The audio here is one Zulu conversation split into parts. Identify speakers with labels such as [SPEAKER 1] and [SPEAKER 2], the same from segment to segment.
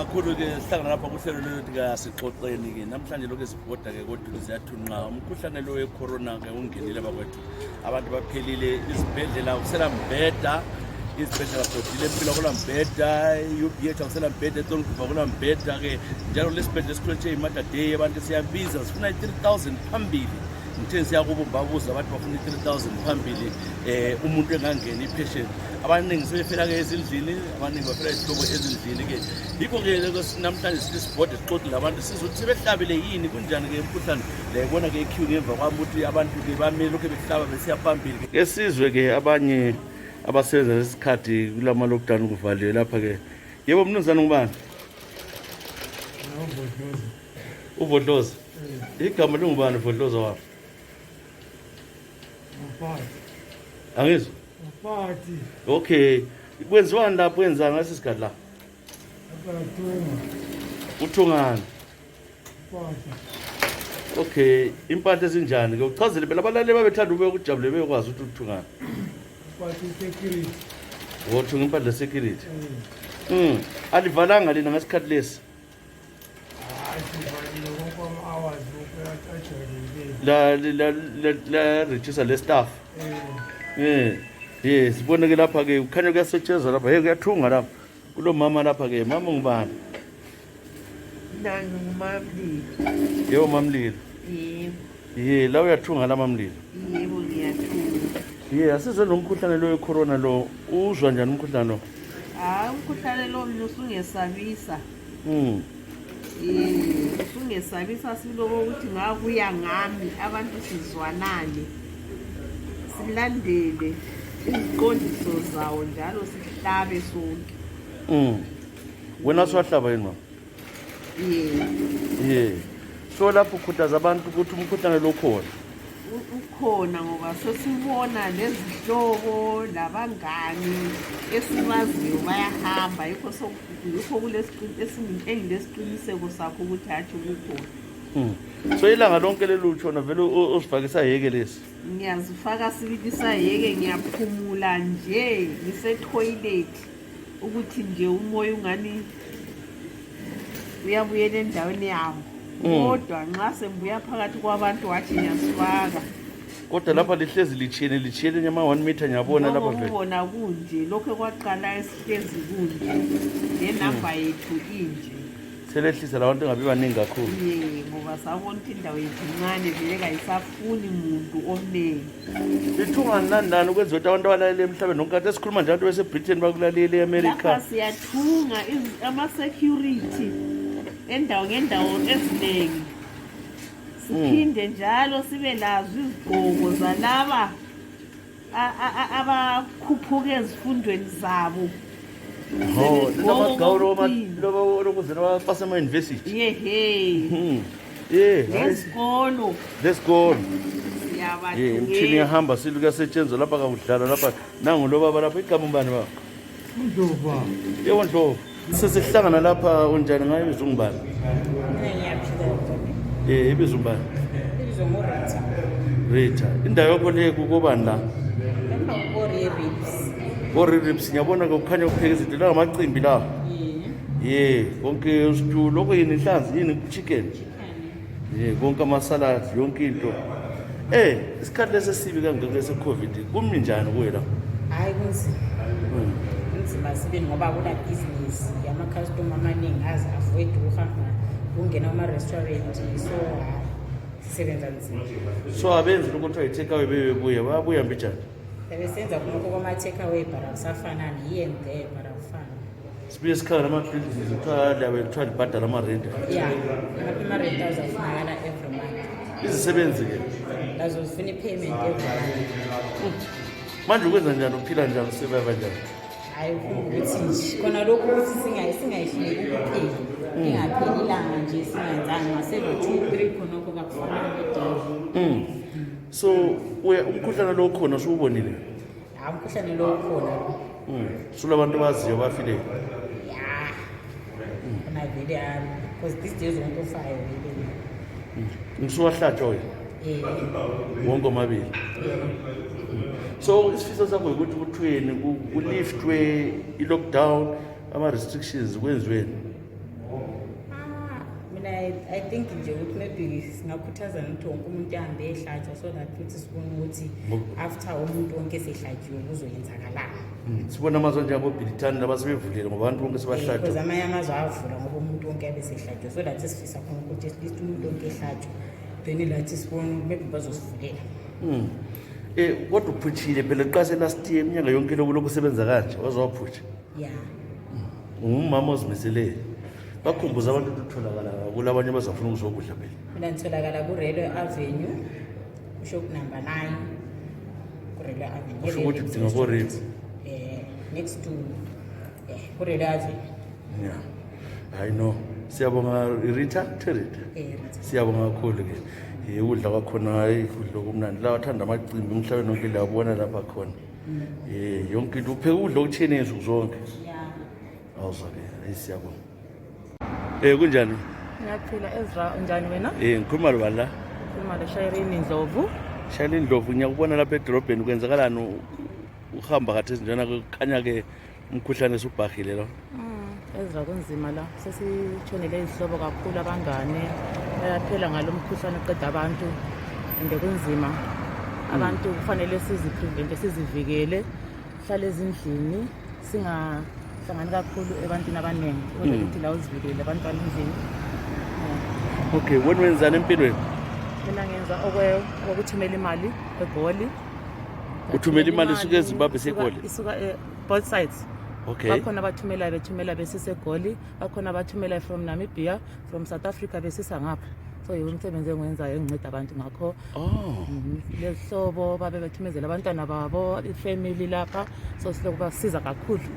[SPEAKER 1] kakhulu ke sihlangana lapha kuhlelo lolu kasixoxeni ke namhlanje lokho esibhoda ke kodwa siyathunqa umkhuhlane lo wecorona ke ungenile bakwethu abantu baphelile izibhedlela kusela mbheda izibhedlela kodile empilo kula mbheda UPH akusela mbheda eTongqumba kula mbheda ke njalo lesibhedlela esikhulu nje imada day abantu siyabiza sifuna 3000 phambili ngithe siyakubumbabuza abantu bafuna 3000 phambili umuntu engangena ipatient abaningi sebefela ke ezindlini abaningi bafela isihlobo ezindlini ke yikho ke namhlanje sisibhode sixoxe labantu sizothi sebehlabile yini kunjani ke umkhuhlane lebona ke iqueue ngemva kwamuthi abantu ke bamele lokho behlaba besiya phambili ke sizwe ke abanye abasebenza lesikhathi kulama lockdown kuvaliwe lapha ke yebo mnumzana ngubani uVodloza igama lingubani uVodloza wapi angizwa
[SPEAKER 2] Party.
[SPEAKER 1] Okay. Kwenziwani lapho wenza ngase sikhathi la? Uthungana. Okay, impahla ezinjani ke uchazele phela abalali babethanda ube ukujabule bekwazi ukuthi ukuthungana.
[SPEAKER 2] Party security.
[SPEAKER 1] Wothunga impahla security. Alivalanga lina ngesikhathi lesi. La register le staff. Yes, sibone ke lapha ke ukhanya kuyasetshenzwa lapha kuyathunga lapha kulo mama lapha ke mama ngubani
[SPEAKER 3] Nangu ngumamlilo.
[SPEAKER 1] Yebo mamlilo
[SPEAKER 3] Yebo.
[SPEAKER 1] La uyathunga la mamlilo
[SPEAKER 3] Yebo ngiyathunga.
[SPEAKER 1] Asizwe nomkhuhlane lo wecorona lo uzwa njani umkhuhlane lo
[SPEAKER 3] Umkhuhlane lo mina usungesabisa. Usungesabisa siloko ukuthi ngakuya ngami abantu sizwanane. Silandele iziqondiso zawo njalo sihlabe sonke.
[SPEAKER 1] Wena siwahlaba yini mama? So lapho ukhuthaza abantu ukuthi umkhuhlane lo khona.
[SPEAKER 3] Ukhona ngoba sesibona lezihlobo labangani esibaziyo bayahamba yikho kulesiqiniseko sakho ukuthi hathi ukukhona.
[SPEAKER 1] So ilanga lonke lelutshona vele osifakisa yeke lesi.
[SPEAKER 3] Ngiyazifaka sibikisa yeke ngiyaphumula nje ngise toilet ukuthi nje umoya ungani uyabuyela endaweni yawo. Kodwa nxa sembuya phakathi kwabantu wathi ngiyasifaka.
[SPEAKER 1] Kodwa lapha lihlezi lichiyene nyama 1 meter ngiyabona lapha vele.
[SPEAKER 3] Ubona kunje lokho kwaqala esihlezi kunje nenamba yethu inje.
[SPEAKER 1] Selehlisa labantu engabe baningi kakhulu.
[SPEAKER 3] Ngoba sabona ukuthi indawo yethu incane vele kayisafuni umuntu omnengi.
[SPEAKER 1] Lithunga nani ukwenza ukuthi abantu abalalele emhlabeni nonke kade sikhuluma nje abantu base-Britain bakulalele e-America.
[SPEAKER 3] Lapha siyathunga ama-security endawo ngendawo eziningi. Siphinde njalo sibe lazo izigqoko zalaba abakhuphuka ezifundweni zabo.
[SPEAKER 1] Loba lokuzena bapasa ama-university.
[SPEAKER 3] Lesikolo.
[SPEAKER 1] Imthini yahamba silu kuyasetshenzwa lapha kakudlalwa lapha nangu lo baba lapha igama umbani baba?
[SPEAKER 2] Ndlovu.
[SPEAKER 1] Yebo Ndlovu. Sesihlangana lapha unjani ngayo ibizo ngubani?
[SPEAKER 4] Ngiyaphila.
[SPEAKER 1] Ibizo umbani?
[SPEAKER 4] Ibizo ngorita.
[SPEAKER 1] Rita. Indawo yakho le kukobani la?
[SPEAKER 4] Lapha ribs.
[SPEAKER 1] Ribs ngiyabona kukhanya ukupheka izinto la ngamacimbi la. Konke usitu lokho yini inhlanzi yini chicken. Konke amasalad yonke into. Isikhathi lesesibi kangaka se-COVID kumi njani kuwe la?
[SPEAKER 4] Hayi kunzima. Kunzima sibe ngoba kula business yama-customer amaningi avoid ukuhamba kungena kuma-restaurant so sisebenza nzima.
[SPEAKER 1] So abenzi ukuthi ayitake away bebuye bayabuya mbijani?
[SPEAKER 4] Besenza khonokho kwama-takeaway but akusafanani here and there but akufani.
[SPEAKER 1] Sibuye sikhala ama-buildings kuthiwa libhadala ama-rent.
[SPEAKER 4] Ama-rent azafunakala every month.
[SPEAKER 1] Izisebenzi-ke?
[SPEAKER 4] Lazo zifuna i-payment every month.
[SPEAKER 1] Manje ukwenza njani uphila njani usurvive njani?
[SPEAKER 4] Hayi ukuthi nje khona lokhu ukuthi singayihleki ukuphila ingapheli ilanga nje singenzanga ngase-2-3 khonokho kakufanele bedala.
[SPEAKER 1] So umkhuhlane lo khona usuwubonile?
[SPEAKER 4] Umkhuhlane lo khona
[SPEAKER 1] sula abantu baziyo bafile
[SPEAKER 4] khona vele because these days wonke ufayo vele
[SPEAKER 1] ngisuwahlatshwa wena wonke omabili. So isifiso sakho ukuthi kuthweni kuliftwe i-lockdown ama-restrictions kwenziweni?
[SPEAKER 4] Mina I think nje ukuthi maybe singakhuthaza ukuthi wonke umuntu ahambe ehlatshwa so that futhi sibone ukuthi after umuntu wonke esehlatshiwe kuzoyenzakalani.
[SPEAKER 1] Sibona amazwe njengabo-Britani labasebevulile ngoba abantu bonke sebahlatshwa.
[SPEAKER 4] Because amanye amazwe avula ngoba umuntu wonke abe sehlatshwe so that sifisa khona ukuthi at least umuntu wonke ehlatshwe then lathi sibone maybe bazosivulela.
[SPEAKER 1] Kodwa uphutshile phela qase last year iminyaka yonke lokhu sebenza kanje wazowaphutha.
[SPEAKER 4] Yeah.
[SPEAKER 1] Ungumama ozimiseleyo. Bakhumbuza abantu ukutholakala kulabanye abazafuna ukuzokudla phela.
[SPEAKER 4] Mina ngitholakala ku-Railway Avenue, shop number 9, ku-Railway Avenue.
[SPEAKER 1] Usho ukuthi udinga ko-rail.
[SPEAKER 4] Next to ku-Railway Avenue.
[SPEAKER 1] Yeah. I know. Siyabonga Rita Territ. Siyabonga kakhulu ke. Ukudla kwakhona hayi kudla okumnandi. La wathanda amacimbi umhlabeni wonke la ubona lapha khona. Yonke into upheka ukudla okutheni insuku zonke.
[SPEAKER 4] Yeah.
[SPEAKER 1] Awuzake. Siyabonga. Kunjani?
[SPEAKER 5] Ngiyaphila Ezra, unjani wena?
[SPEAKER 1] Ngikhuluma lo la.
[SPEAKER 5] Ngikhuluma lo Shayrini Ndlovu.
[SPEAKER 1] Shayrini Ndlovu ngiyakubona lapha edorobheni kwenzakalani uhamba kathi njana kukhanya ke umkhuhlane usubhahile lo.
[SPEAKER 5] Ezra kunzima la. Sesitshonele izihlobo kakhulu abangane. Bayaphela ngalomkhuhlane oqeda abantu. Inde kunzima. Abantu kufanele siziprevent sizivikele. Hlale ezindlini singahlangani kakhulu ebantwini abaningi. Ukuthi la uzivikele abantwana endlini.
[SPEAKER 1] Okay, wena wenzani empilweni?
[SPEAKER 5] Mina ngenza okuthumela imali eGoli.
[SPEAKER 1] Uthumela imali isuka eZimbabwe seGoli?
[SPEAKER 5] Isuka both sides.
[SPEAKER 1] Okay.
[SPEAKER 5] Bakhona bethumela besisegoli, bakhona bathumela from Namibia, from South Africa besisa ngapha. So umsebenzi engiwenzayo enginceda abantu ngakho. Lehlobo babe bethumezela abantwana babo, ifamily lapha, so silokubasiza kakhulu.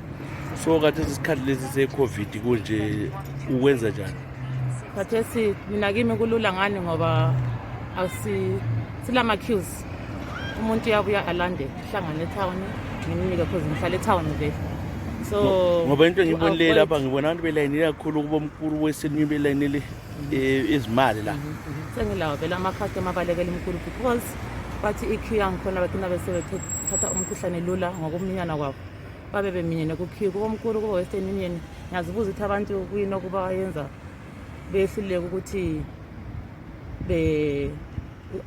[SPEAKER 1] So kathi isikhathi lesi se-COVID kunje uwenza njani?
[SPEAKER 5] Khathesi mina kimi kulula ngani ngoba silama queues. Umuntu uyabuya alande hlangana eTown, ngininike because ngihlala eTown vele. So
[SPEAKER 1] ngoba into engibonile lapha ngibona abantu belayinile kakhulu kuba omkhulu wesinye belayinile izimali la.
[SPEAKER 5] Sengilawa vele ama-customer abalekela umkhulu because bathi iqueue yangikhona bathina besebethatha umkhuhlane lula ngokuminyana kwabo. Babe beminyene ku-queue kuba omkhulu kuba Western Union. Ngiyazibuza ukuthi abantu kuyini okuba yenza behluleke ukuthi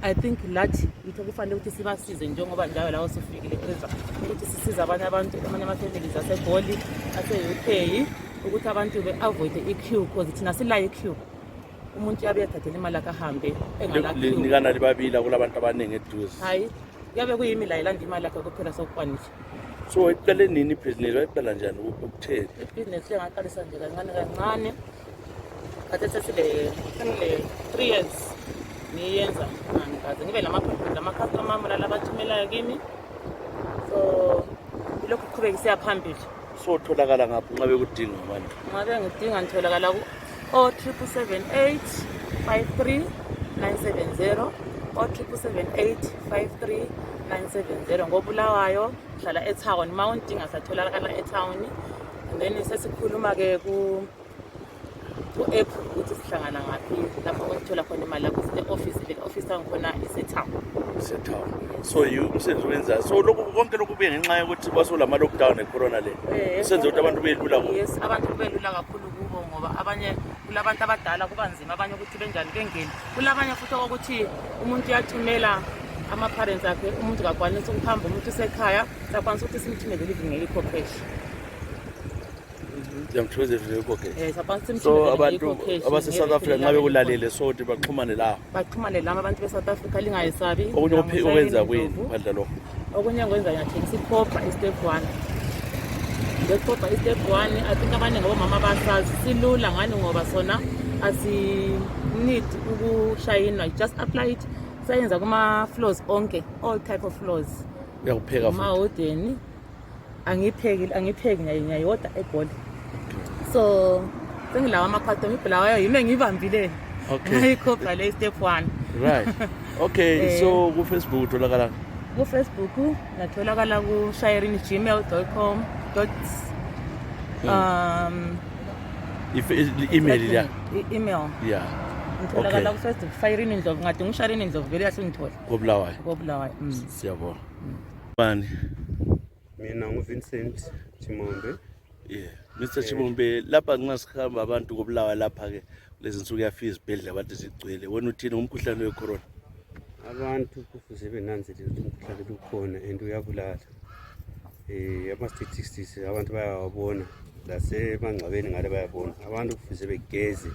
[SPEAKER 5] I think lathi yitho kufanele ukuthi sibasize njengoba njalo lawo sifikile phezulu ukuthi sisize abanye abantu amanye ama-families aseGoli ase-UK ukuthi abantu be-avoid i-queue because thina sila i-queue umuntu uyabe ethathela imali yakhe ahambe
[SPEAKER 1] nikana libabila kulabantu abaningi eduze.
[SPEAKER 5] Hayi kuyabe kuyimi la ilanda imali yakhe kuphela sokukwanisa.
[SPEAKER 1] So iqale nini ibhizinisi wayiqala njani ukutheni?
[SPEAKER 5] Ibhizinisi lengaqalisa nje kancane kancane kade sesile 3 years niyenza ngikaze ngibe lama-customer ami lala bathumelayo kimi so ilokhu kuqhubeka isiya phambili.
[SPEAKER 1] So tholakala ngapho ngabe kudinga manje?
[SPEAKER 5] Ngabe ngidinga ngitholakala ku-0778 53 970 0778 53 970 ngoBulawayo ngihlala eTown Mountain ngasatholakala eTown and then sesikhuluma-ke ku-app ukuthi sihlangana ngaphi lapho ngithola khona imali lapho office yangikhona iseTown.
[SPEAKER 1] So umsebenzi wenza so lokhu konke lokhu kube ngenxa yokuthi basolama lockdown ecorona le usenze ukuthi abantu belula kubo.
[SPEAKER 5] Yes, abantu belula kakhulu kubo ngoba abanye kulabantu abadala kuba nzima abanye ukuthi benjani bengeni kulabanye futhi ukuthi umuntu uyathumela ama-parents akhe umuntu kakwanisa ukuhamba umuntu usekhaya sakwanisa ukuthi simthumele living nge-corporation.
[SPEAKER 1] So abantu abase-South Africa nxa bekulalele so ukuthi baxhumane la
[SPEAKER 5] abantu be-South Africa lingayesabi.
[SPEAKER 1] Okunye ukwenza kuyini phandle lokho?
[SPEAKER 5] Okunye ngikwenza ngiyathengisa ikhopha i-step 1. Lekhopha i-step 1 I think abaningi abomama basazi silula ngani ngoba sona asi-need ukushayinwa, just apply it sayenza kuma-floors onke, all type of floors.
[SPEAKER 1] Uyakupheka futhi?
[SPEAKER 5] Mahoteni angipheki ngiyayiwoda eGoli. So sengilawa ama-customer iBulawayo yimi engiyibambile.
[SPEAKER 1] Okay.
[SPEAKER 5] Ikhopha le step 1.
[SPEAKER 1] Right. Okay, so ku-Facebook utholakala?
[SPEAKER 5] Ku-Facebook natholakala ku-shayrini@gmail.com.
[SPEAKER 1] Email ya?
[SPEAKER 5] Email.
[SPEAKER 1] Yeah.
[SPEAKER 5] Ngitholakala ku-Facebook Shayrini Ndlovu ngadinga uShayrini Ndlovu vele yasingithola.
[SPEAKER 1] koBulawayo. Siyabonga. Bani?
[SPEAKER 6] Mina nguVincent Chimombe.
[SPEAKER 1] Yeah. Mr. Chibumbe, lapha ngingasihamba abantu koBulawayo lapha ke lezi nsuku yafika izibhedlela abantu zigcwele. Wena uthini ngomkhuhlane wecorona?
[SPEAKER 6] Abantu kufuze benanzelele ukuthi umkhuhlane lukhona and uyabulala. Ama-statistics abantu bayawabona lasemangcwabeni ngale bayabona. Abantu kufuze begeze,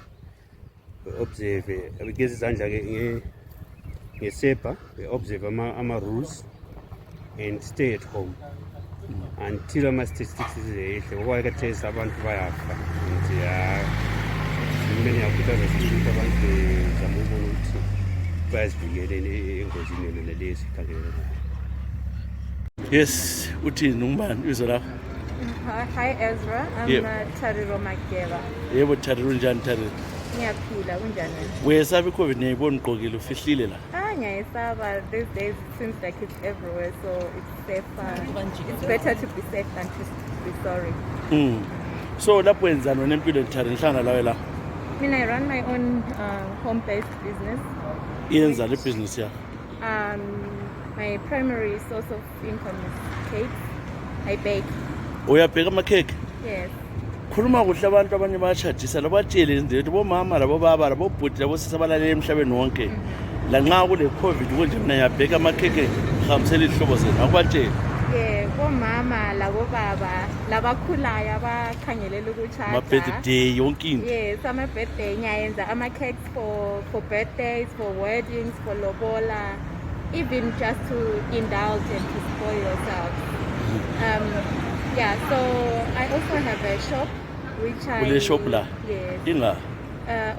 [SPEAKER 6] be-observe, begeze izandla ngesepha, be-observe ama-rules and stay at home until ama-statistics ehle. Ngoba khathesi abantu bayafa. Mina ngiyakhuthaza sibili ukuthi abantu bezame ukubona ukuthi bayazivikele engozini yona lezi khangela.
[SPEAKER 1] Yes, uthini ngubani izwe lakho?
[SPEAKER 7] Hi Ezra, I'm Tariro Magela.
[SPEAKER 1] Yebo Tariro, unjani Tariro?
[SPEAKER 7] Ngiyaphila, kunjani?
[SPEAKER 1] Wesaba iCovid ngiyibona ugqokile ufihlile la.
[SPEAKER 7] Ngiyayisaba. These days it seems like it's everywhere, so it's safer. It's better to be safe than to be sorry.
[SPEAKER 1] So lapho wenzani wena empilweni Tariro, ngihlangana lawe la?
[SPEAKER 7] Mina, I run my own home-based business.
[SPEAKER 1] Iyenza le business yakho?
[SPEAKER 7] My primary source of income is cakes. I bake.
[SPEAKER 1] Uyabheka ama-cake?
[SPEAKER 7] Yes.
[SPEAKER 1] Khuluma kuhle abantu abanye bayashadisa labatshele nje bomama labo baba labo bhuti labo sisabalale emhlabeni wonke. La nxa kule COVID konje mina ngiyabheka ama-cake ngihambisela izihlobo zenu akubatshele.
[SPEAKER 7] Bomama labo baba labakhulayo abakhangelela ukushada.
[SPEAKER 1] Ma-birthday yonke into.
[SPEAKER 7] Yes, ama-birthday ngiyayenza ama-cakes for birthdays, for weddings, for lobola, even just to indulge and to spoil yourself. So I also have a shop which I...
[SPEAKER 1] shop la?
[SPEAKER 7] Yes.
[SPEAKER 1] Inga?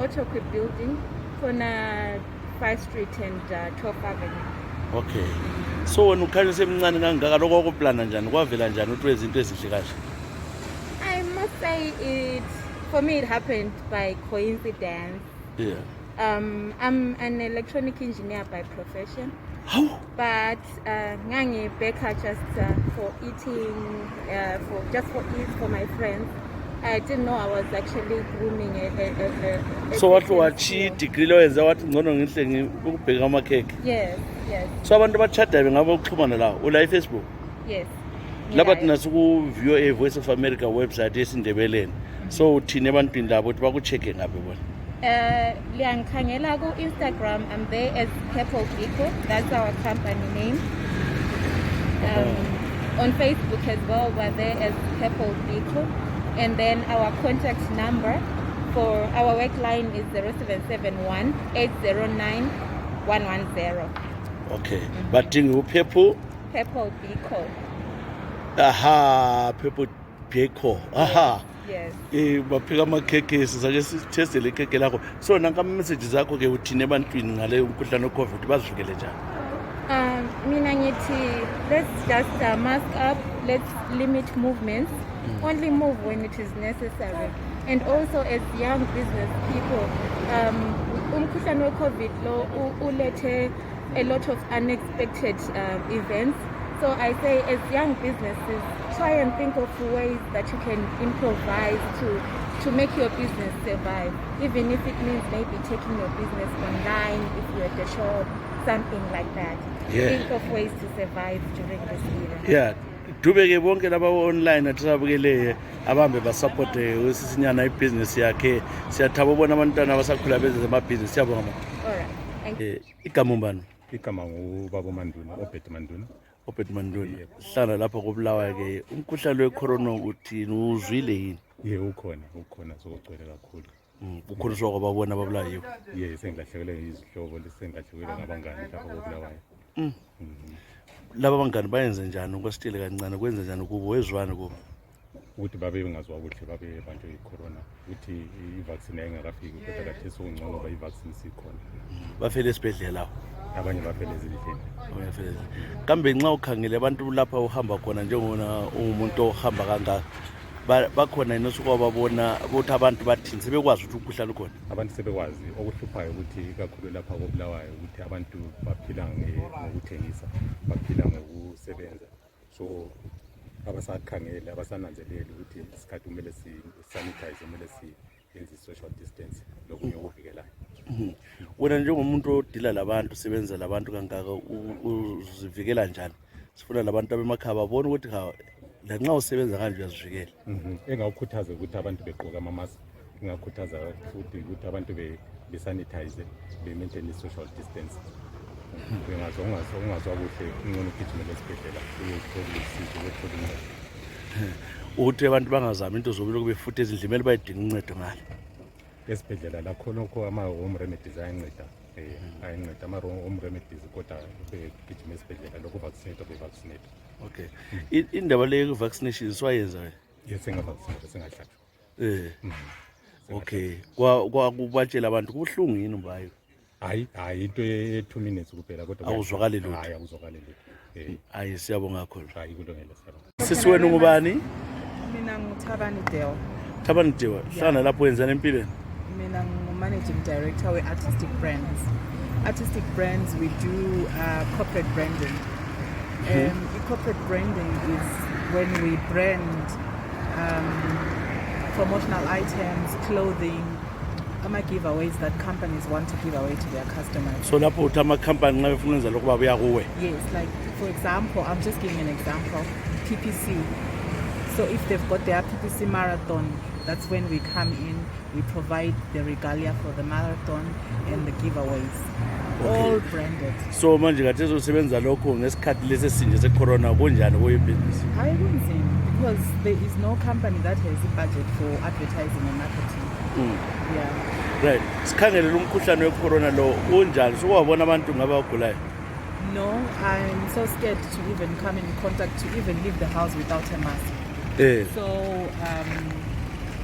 [SPEAKER 7] Auto-equip building, Kona 5th Street and 12th Avenue.
[SPEAKER 1] Okay. So wena ukhanya semncane kangaka lokho okuplana njani kwavela njani ukuthi wezinto ezihle kahle?
[SPEAKER 7] I must say for me it happened by coincidence.
[SPEAKER 1] Yeah.
[SPEAKER 7] I'm an electronic engineer by profession.
[SPEAKER 1] How?
[SPEAKER 7] But ngangi baker just for eating, for my friends. I didn't know I was actually grooming a
[SPEAKER 1] So wathi degree lo yenza wathi ngcono ngihle ukubheka ama-cake?
[SPEAKER 7] Yes.
[SPEAKER 1] So abantu abachadayo ngabe ukuxhumana la ula iFacebook?
[SPEAKER 7] Yes.
[SPEAKER 1] Lapha thina siku-VOA Voice of America website esindebeleni. So uthini ebantwini labo ukuthi baku-check ngaphi bona?
[SPEAKER 7] Liyangikhangela ku Instagram. I'm there as Purple Eco. That's our company name. On Facebook as well, we're there as Purple Eco. And then our contact number for our work line is 0771 809 110.
[SPEAKER 1] Okay. But Purple
[SPEAKER 7] Eco.
[SPEAKER 1] Aha, Purple Eco. Aha.
[SPEAKER 7] Yes.
[SPEAKER 1] Baphika ama-cake sizake sitheste le cake lakho. So nanka ama-messages akho ke uthini ebantwini ngale umkhuhlane we-COVID bazivikele njani?
[SPEAKER 7] Mina ngithi let's just mask up, let's limit movements. Only move when it is necessary. And also as young business people, umkhuhlane we-COVID lo ulethe a lot of unexpected events. So I say as young businesses, try and think of ways that you can improvise to make your business survive. Even if it means maybe taking your business online, if you're at the shop, something like that.
[SPEAKER 1] Yeah.
[SPEAKER 7] Think of ways to survive during this period.
[SPEAKER 1] Yeah. Dubeke bonke laba online athapukele abambe basupport usisinyana ibusiness yakhe. Siyathaba ubona abantwana abasakhula benze amabhizinisi siyabonga.
[SPEAKER 7] Alright. Thank you.
[SPEAKER 1] Igama umbani?
[SPEAKER 8] Igama ngubaba Manduna, Obed Manduna.
[SPEAKER 1] Obed Manduna. Hlala lapha koBulawayo ke umkhuhlane wecorona uthini uzwile yini?
[SPEAKER 8] Ukhona sokugcwele kakhulu.
[SPEAKER 1] Ukhona sokwababona ababulawayo.
[SPEAKER 8] Sengilahlekelwe izihlobo, sengilahlekelwe ngabangani lapha koBulawayo.
[SPEAKER 1] Laba bangani bayenze njani ukwasitile kancane kwenze njani kubo wezwana kubo?
[SPEAKER 8] Ukuthi babe bengazwa kuhle babe banjwe icorona, ukuthi i-vaccine ayingakafiki kodwa kade sokungcono ngoba i-vaccine sikhona.
[SPEAKER 1] Bafele esibhedlela lapho.
[SPEAKER 8] Abanye bafele ezindlini.
[SPEAKER 1] Kambe nxa ukhangele abantu lapha uhamba khona njengona umuntu ohamba kangaka bakhona yini osukwababona ukuthi abantu bathini sebekwazi ukuthi umkhuhlane ukhona?
[SPEAKER 8] Abantu sebekwazi. Okuhluphayo ukuthi kakhulu lapha koBulawayo ukuthi abantu baphila ngokuthengisa, baphila ngokusebenza. So abasakhangele, abasananzeleli ukuthi isikhathi kumele si-sanitize, kumele siyenze social distance lokunye okuvikelayo.
[SPEAKER 1] Wena njengomuntu odila labantu usebenza labantu kangaka uzivikela njani? Sifuna labantu abemakhaya babone ukuthi lanxa usebenza kanje uyazivikela.
[SPEAKER 8] Engawukhuthaza ukuthi abantu begqoke ama-mask, engakhuthaza futhi ukuthi abantu besanitize, be-maintain i-social distance. Ungazwa kuhle ungcono ugijimele esibhedlela uyothola usizo, uyothola uncedo.
[SPEAKER 1] Ukuthi abantu bangazami into zobile kube futhi ezindlimeli bayidinga uncedo ngalo.
[SPEAKER 8] Esibhedlela lakho nokho ama-home remedies ayanceda. Ayanceda ama-home remedies kodwa begijima esibhedlela lokho vaccinate be-vaccinate.
[SPEAKER 1] Okay. Indaba leyo ku-vaccination siwayenza wena?
[SPEAKER 8] Yes, singavaccinate, singahlatshwa.
[SPEAKER 1] Okay. Kwakubatshela abantu kubuhlungu yini ngayo?
[SPEAKER 8] Hayi into ye-2 minutes kuphela kodwa
[SPEAKER 1] awuzwakali lutho.
[SPEAKER 8] Hayi awuzwakali lutho.
[SPEAKER 1] Hayi siyabonga kakhulu.
[SPEAKER 8] Hayi kulungile siyabonga.
[SPEAKER 1] Sisi wena ungubani?
[SPEAKER 9] Mina nguThabani Dale.
[SPEAKER 1] Thabani Dale. Hlala lapho wenzani empilweni?
[SPEAKER 9] Mina ngu-managing director we-Artistic Brands. Artistic Brands, we do corporate branding. Corporate branding is when we brand promotional items, clothing, giveaways that companies want to give away to their customers.
[SPEAKER 1] So lapho uthi ama-company nxa befuna ukwenza lokho babuya kuwe?
[SPEAKER 9] Yes, like for example, I'm just giving an example, PPC. So if they've got their PPC marathon, that's when we come in, we provide the regalia for the marathon and the giveaways. Okay. All branded.
[SPEAKER 1] So manje kade uzosebenza lokho ngesikhathi lesi esinje se-corona kunjani kuyo ibhizinisi?
[SPEAKER 9] Hayi kunzima because there is no company that has a budget for advertising and marketing. Yeah.
[SPEAKER 1] Right. Sikhangelele umkhuhlane we-corona lo unjani? Sukwabona abantu ngaba bagulayo?
[SPEAKER 9] No, I'm so scared to even come in contact, to even leave the house without a mask. So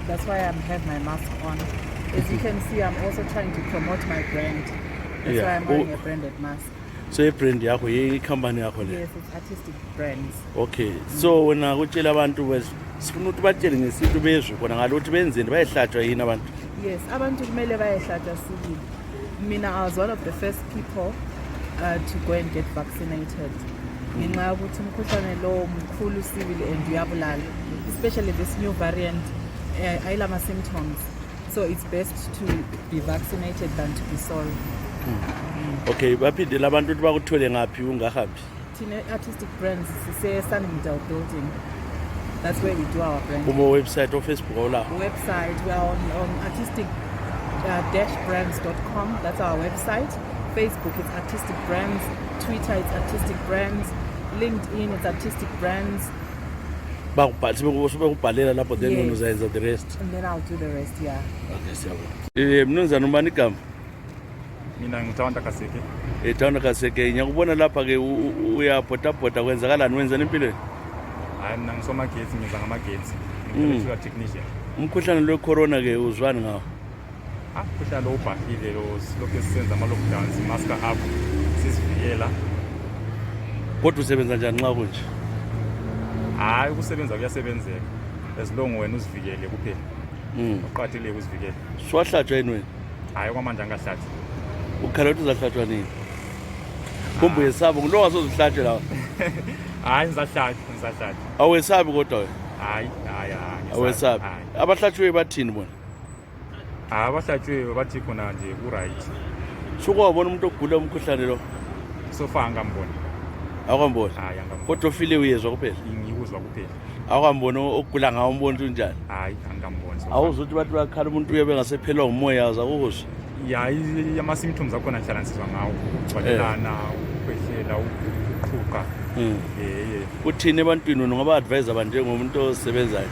[SPEAKER 9] that's why I have my mask on. As you can see, I'm also trying to promote my brand. That's why I'm wearing a branded mask.
[SPEAKER 1] So brand yakho company yakho le?
[SPEAKER 9] Yes, it's Artistic Brands.
[SPEAKER 1] Okay. So wena kutshela abantu sifuna ukuthi batshele ngesintu bezwe khona ngalokuthi benzeni bayehlatshwa yini abantu?
[SPEAKER 9] Yes, abantu kumele bayehlatshwa sibili. Mina, I was one of the first people to go and get vaccinated. Ngenxa yokuthi umkhuhlane lo mkhulu sibili and uyabulala, especially this new variant ayilama symptoms. So it's best to be vaccinated than to be sorry.
[SPEAKER 1] Okay, baphindela abantu ukuthi bakuthole ngaphi ungahambi?
[SPEAKER 9] Thina Artistic Brands sise-Sandingdale building. That's where we do our brand.
[SPEAKER 1] Website or Facebook or la?
[SPEAKER 9] Website, we are on artistic-brands.com. That's our website. Facebook, it's Artistic Brands. Twitter, it's Artistic Brands. LinkedIn, it's Artistic Brands.
[SPEAKER 1] Bakubhalela lapho then wena uzayenza the rest.
[SPEAKER 9] And then I'll do the rest, yeah.
[SPEAKER 1] Okay, siyabonga. Mnumzana ubani igama?
[SPEAKER 10] Mina ngithanda Kaseke.
[SPEAKER 1] Ethanda Kaseke. Ngiyakubona lapha ke uyabhota kwenzakalani wenzani empilweni?
[SPEAKER 10] Hayi mina ngisomagetsi, ngiza ngamagetsi. Ngicela technician.
[SPEAKER 1] Umkhuhlane lo corona ke uzwani ngawo?
[SPEAKER 10] Umkhuhlane lo ubhahile lo silokhu sisenza ama lockdowns, mask up, sisivikela.
[SPEAKER 1] Kodwa usebenza njani nxa kunje?
[SPEAKER 10] Hayi ukusebenza kuyasebenzeka. As long wena uzivikele kuphela. Uqathele ukuzivikela.
[SPEAKER 1] Siwahlatshwa yini wena?
[SPEAKER 10] Hayi kwamanje angahlatshwa.
[SPEAKER 1] Ukhala ukuthi uzahlatshwa nini? Kumbe yesabo ngilo wasozihlatshwe lawa.
[SPEAKER 10] Hayi ngizahlatshwa.
[SPEAKER 1] Awesabi kodwa wena?
[SPEAKER 10] Hayi.
[SPEAKER 1] Awesabi. Abahlatshwe bathini bona?
[SPEAKER 10] Abahlatshwe bathi khona nje ku-right.
[SPEAKER 1] Sukwabona umuntu ogula umkhuhlane lo?
[SPEAKER 10] Sofa angamboni.
[SPEAKER 1] Awukamboni?
[SPEAKER 10] Hayi angamboni.
[SPEAKER 1] Kodwa ufile uyezwa kuphela?
[SPEAKER 10] Ngiyuzwa kuphela.
[SPEAKER 1] Awukamboni ogula ngawo umbona ukuthi unjani?
[SPEAKER 10] Hayi angamboni.
[SPEAKER 1] Awuzuthi bathi bakhala umuntu uyabe ngasephelwa umoya uzakuzwa?
[SPEAKER 10] Ya ama-symptoms akhona ngihlala nsizwa ngawo, ukugcwalelana, ukukhwehlela, ukuphuka.
[SPEAKER 1] Uthini ebantwini ungaba-advise abantu njengomuntu osebenzayo?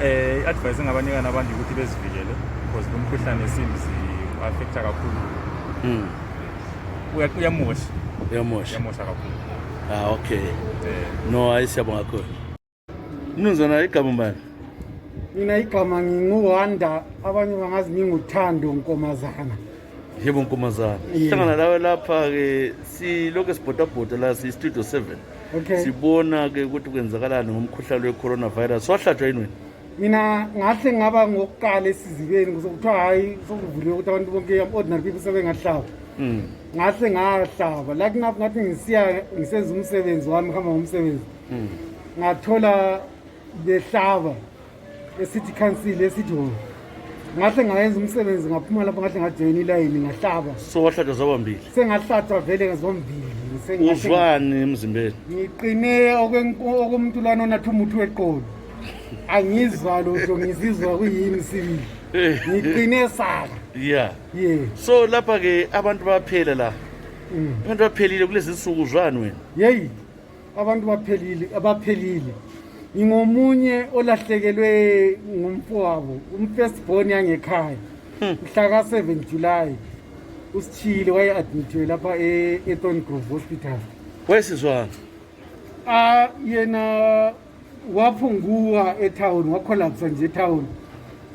[SPEAKER 10] I-advice engabanika nabantu ukuthi bezivikele because lo mkhuhlane seems u-affecta kakhulu. Uyamosha kakhulu.
[SPEAKER 1] Okay. No, hayi siyabonga kakhulu. Mnumzana igama mbani?
[SPEAKER 2] Mina igama nginguHanda, abanye bangazi nginguThando Nkomazana.
[SPEAKER 1] Yebo Nkomazana. Sihlangana lawe lapha ke silokho sibhodabhoda la si-Studio 7.
[SPEAKER 2] Okay.
[SPEAKER 1] Sibona ke ukuthi kwenzakalani ngomkhuhlane we-coronavirus. Wahlatshwa yini wena?
[SPEAKER 2] Mina ngahle ngaba ngokuqala esizibeni kuzokuthiwa hayi sokuvuliwe ukuthi abantu bonke ordinary people sebengahlaba. Ngahle ngahlaba la kunapho ngathi ngisenza umsebenzi wami ngihamba ngomsebenzi. Ngathola behlaba eCity Council esithi ngahle ngayenza umsebenzi ngaphuma lapho ngahle ngajoin iline ngahlaba.
[SPEAKER 1] So wahlatshwa zabambili?
[SPEAKER 2] Sengahlatshwa vele ngazombili
[SPEAKER 1] uzwani emzimbeni?
[SPEAKER 2] Ngiqine okomntulwana onatha umuthi weqolo. Angizwa lutho, ngizizwa kuyini sibili. Ngiqine saka.
[SPEAKER 1] Yeah. So lapha ke abantu baphela la. Abantu baphelile kulezi insuku uzwani wena?
[SPEAKER 2] Yeyi. Abantu abaphelile. Ngingomunye olahlekelwe ngumfowabo, firstborn yangekhaya. Mhla ka 7 July. Usithile waye-admithiwe lapha e-Thorn Grove Hospital.
[SPEAKER 1] Wesizwana?
[SPEAKER 2] Yena waphunguka etown, wacollapse nje etown.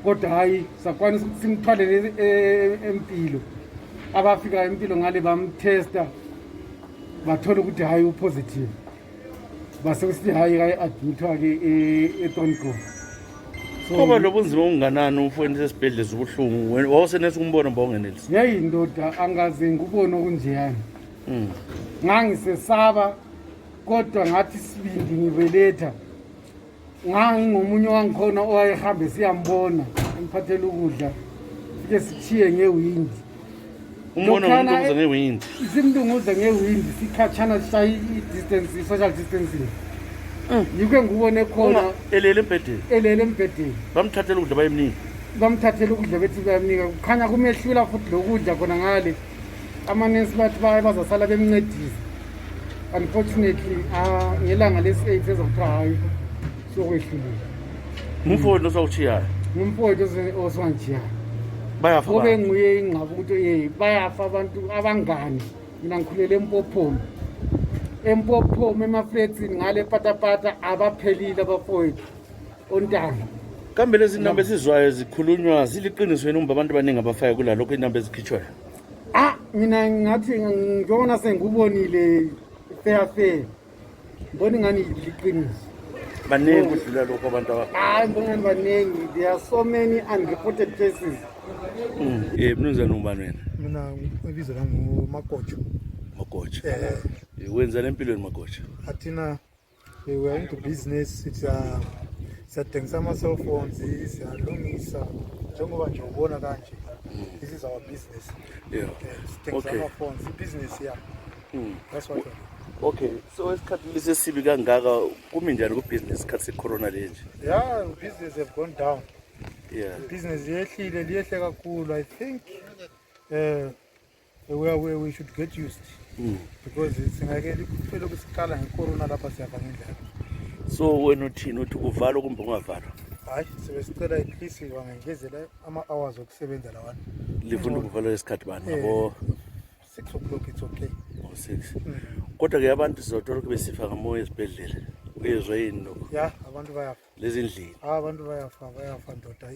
[SPEAKER 2] Kodwa hayi sakwanisa ukuthi simthwalele empilo. Abafika empilo ngale bamtesta bathola ukuthi hayi upositive. Base kusithi hayi admithwa ke eThorn Grove.
[SPEAKER 1] Ngoba lobunzima unganani umfweni sesibhedlela ubuhlungu wawusenesa ukumbona mbongenelisi.
[SPEAKER 2] Yeyi ndoda angaze ngubone okunjeyana. Ngangisesaba kodwa ngathi sibindi ngibeletha. Ngomunye wangikhona owayehambe siyambona emphathela ukudla. Sike sithiye ngewindi.
[SPEAKER 1] Umbona umuntu ngewindi.
[SPEAKER 2] Simndunguza ngewindi sikhatshana sishaya i-distance, social distancing. Yike ngubone khona
[SPEAKER 1] elele embhedeni.
[SPEAKER 2] Elele embhedeni.
[SPEAKER 1] Bamthathela ukudla bayemnika.
[SPEAKER 2] Bamthathela ukudla bethi bayamnika. Kukhanya kumehlula futhi lokudla khona ngale. Amanesi bathi bazasala bemncedisa. Unfortunately, ngelanga lesi-8 ezokuthiwa hayi sokwehlulile.
[SPEAKER 1] Umfowethu osawuchiyayo.
[SPEAKER 2] Umfowethu oswangichiyayo.
[SPEAKER 1] Bayafa ba.
[SPEAKER 2] Kube nguye ingqaba ukuthi bayafa abantu abangani. Mina ngikhulele eMpophoma. Empophoma emafletsini ngale patapata abaphelile abafowethu ontanga.
[SPEAKER 1] Kambe lezi zinamba esizwayo zikhulunywa ziliqiniso yena umba abantu abaningi abafayo kula lokho inamba ezikhitshwayo?
[SPEAKER 2] Mina ngathi ngibona sengubonile fair. Mbona ngani liqiniso.
[SPEAKER 1] Baningi kudlula lokho abantu aba.
[SPEAKER 2] Mbona baningi. There are so many unreported cases.
[SPEAKER 1] Mnumzane ubani wena?
[SPEAKER 11] Mina ibizo lami Magojo.
[SPEAKER 1] Magojo. Wenza lempilweni Magojo?
[SPEAKER 11] Athina we are into business. Siyadengisa ama-cell phones, siyalungisa njengoba nje ubona kanje. This is our business. Siyadengisa ama-phones, business that's what we do.
[SPEAKER 1] Okay, so esikhathi lesisibi kangaka kumi njani ku-business isikhathi se-corona lenje?
[SPEAKER 11] Yeah, business have gone down.
[SPEAKER 1] Yeah.
[SPEAKER 11] Business yehlile liyehle kakhulu. I think we should get used because singakeli kuphela ukusikala ngecorona lapha siyafa ngendlela.
[SPEAKER 1] So wena uthini uthi uvala kumbe ungavalwa?
[SPEAKER 11] Hayi sebesicela at least wangengezela ama-hours okusebenza lawana.
[SPEAKER 1] Livunda ukuvalwa isikhathi bani ngabo
[SPEAKER 11] 6 o'clock it's okay.
[SPEAKER 1] 6. Kodwa ke abantu sizothola kube sifa ngamoya esibhedlela. Uyezwa yini lokho?
[SPEAKER 11] Yeah, abantu bayafa.
[SPEAKER 1] Lezi ndlini.
[SPEAKER 11] Abantu bayafa ndoda.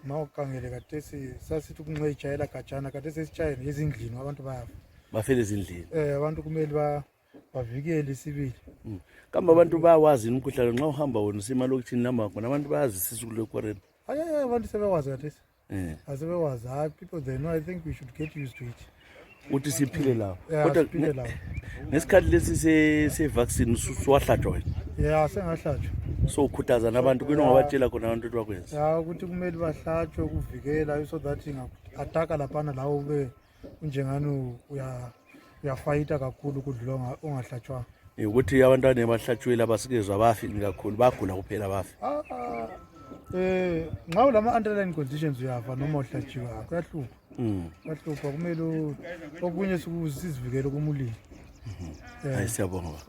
[SPEAKER 11] Mawukangele kade sasithi ukunxejayela gajana kade sesitshayela ezindlini abantu bayafa.
[SPEAKER 1] Bafele ezindlini.
[SPEAKER 11] Abantu kumele bavikele isibili.
[SPEAKER 1] Kambe abantu bayawazi umkhuhlane nxa uhamba wona usemalokishini namba khona abantu bayazisisa kule quarantine.
[SPEAKER 11] Hayi abantu sebewazi kade. Asebewazi. People they know. I think we should get used to it.
[SPEAKER 1] Uthi siphile lapho. Kodwa nesikhathi lesi se-vaccine usuwahlatshwa wena?
[SPEAKER 11] Yeah, sengahlatshwa.
[SPEAKER 1] So ukhuthaza nabantu kwini ongabatshela khona abantu ukuthi bakwenza?
[SPEAKER 11] Yeah, ukuthi kumele bahlatshwe ukuvikela so that inga-ataka laphana lawo ube unjengani uyafayita kakhulu kudlula ongahlatshwanga.
[SPEAKER 1] Ukuthi abantwana bahlatshwile abasikezwa abafi kakhulu bagula kuphela abafi.
[SPEAKER 11] Nxa ulama-underlying conditions uyafa noma uhlatshiwe kuyahlupha. Kuyahlupha kumele okunye sizivikele kumulilo.
[SPEAKER 1] Hayi siyabonga.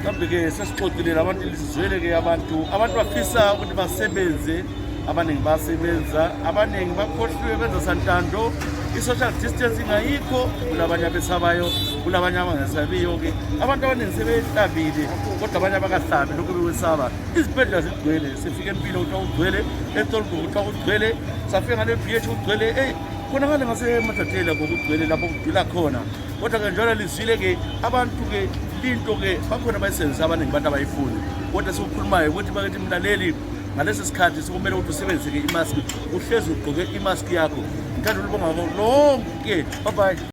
[SPEAKER 1] Kambe ke sesixoxile abantu lisizwele ke abantu bafisa ukuthi basebenze, abaningi basebenza, abaningi bakhohliwe benza santando. I-social distancing ayikho, kulabanye abesabayo, kulabanye abangasabiyo ke. Abantu abaningi sebehlabile kodwa abanye abakahlabi lokho bewesaba. Izibhedlela zigcwele, sifike empilo ukuthi ugcwele, eTolgo ukuthi ugcwele, safika ngale BH ugcwele. Khona ngale ngaseMathathela ngokugcwele lapho kudula khona. Kodwa ke njalo lizwile ke abantu ke into ke bakhona bayisebenzisa abaningi abantu abayifuni. Kodwa sikukhulumayo ukuthi bakithi mlaleli ngalesi sikhathi sokumele ukuthi usebenzise ke imask, uhlezi ugqoke imask yakho. Ngithanda ukubonga lonke. Bye bye.